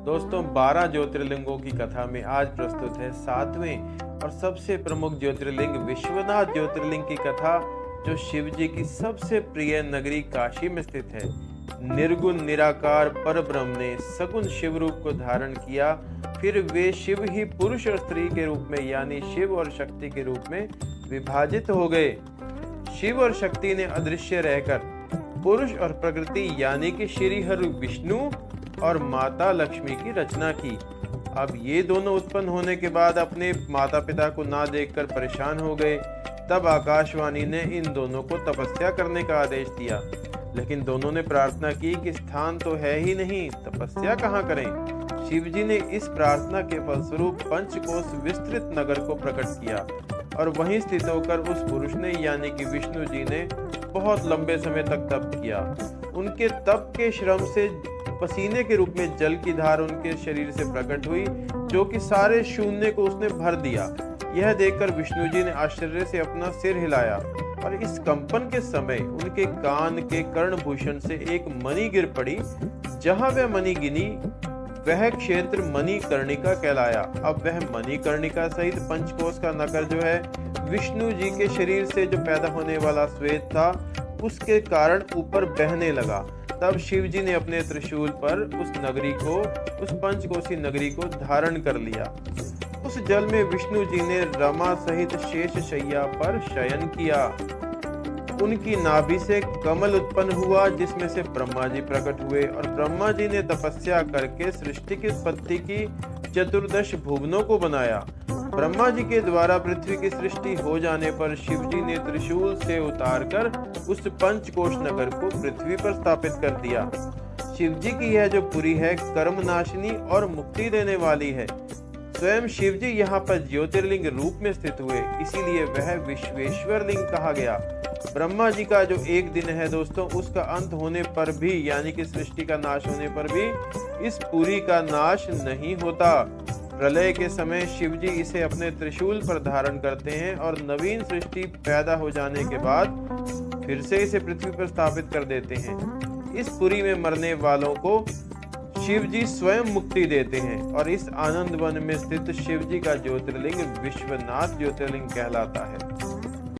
दोस्तों 12 ज्योतिर्लिंगों की कथा में आज प्रस्तुत है 7वें और सबसे प्रमुख ज्योतिर्लिंग विश्वनाथ ज्योतिर्लिंग की कथा, जो शिव जी की सबसे प्रिय नगरी काशी में स्थित है। निर्गुण निराकार परब्रह्म ने सगुण शिव रूप को धारण किया, फिर वे शिव ही पुरुष और स्त्री के रूप में यानी शिव और शक्ति के रूप में विभाजित हो गए। शिव और शक्ति ने अदृश्य रहकर पुरुष और प्रकृति यानी कि श्री हरि विष्णु और माता लक्ष्मी की रचना की। अब ये दोनों उत्पन्न होने के बाद अपने माता पिता को ना देखकर परेशान हो गए। तब आकाशवाणी ने इन दोनों को तपस्या करने का आदेश दिया, लेकिन दोनों ने प्रार्थना की कि स्थान तो है ही नहीं, तपस्या कहाँ करें। शिव जी ने इस प्रार्थना के फलस्वरूप पंचकोश विस्तृत नगर को प्रकट किया और वहीं स्थित होकर उस पुरुष ने यानी कि विष्णु जी ने बहुत लंबे समय तक तप किया। उनके तप के श्रम से पसीने के रूप में जल की धार उनके शरीर से प्रकट हुई, जो कि सारे शून्य को उसने भर दिया। यह देखकर विष्णु जी ने आश्चर्य से अपना सिर हिलाया और इस कंपन के समय उनके कान के कर्णभूषण से एक मणि गिर पड़ी। जहां वह मणि गिनी वह क्षेत्र मणिकर्णिका कहलाया। अब वह मणिकर्णिका सहित पंचकोश का नगर जो है विष्णु जी के शरीर से जो पैदा होने वाला श्वेत था उसके कारण ऊपर बहने लगा। तब शिव जी ने अपने त्रिशूल पर उस पंचकोशी नगरी को धारण कर लिया। उस जल में विष्णु जी ने रमा सहित शेष शैया पर शयन किया। उनकी नाभि से कमल उत्पन्न हुआ, जिसमें से ब्रह्मा जी प्रकट हुए और ब्रह्मा जी ने तपस्या करके सृष्टि की उत्पत्ति की, चतुर्दश भुवनों को बनाया। ब्रह्मा जी के द्वारा पृथ्वी की सृष्टि हो जाने पर शिव जी ने त्रिशूल से उतारकर उस पंचकोश नगर को पृथ्वी पर स्थापित कर दिया। शिव जी की यह जो पुरी है कर्मनाशिनी और मुक्ति देने वाली है। स्वयं शिव जी यहाँ पर ज्योतिर्लिंग रूप में स्थित हुए, इसीलिए वह विश्वेश्वर लिंग कहा गया। ब्रह्मा जी का जो एक दिन है दोस्तों, उसका अंत होने पर भी यानी कि सृष्टि का नाश होने पर भी इस पुरी का नाश नहीं होता। प्रलय के समय शिव जी इसे अपने त्रिशूल पर धारण करते हैं और नवीन सृष्टि पैदा हो जाने के बाद फिर से इसे पृथ्वी पर स्थापित कर देते हैं। इस पुरी में मरने वालों को शिव जी स्वयं मुक्ति देते हैं और इस आनंद वन में स्थित शिव जी का ज्योतिर्लिंग विश्वनाथ ज्योतिर्लिंग कहलाता है।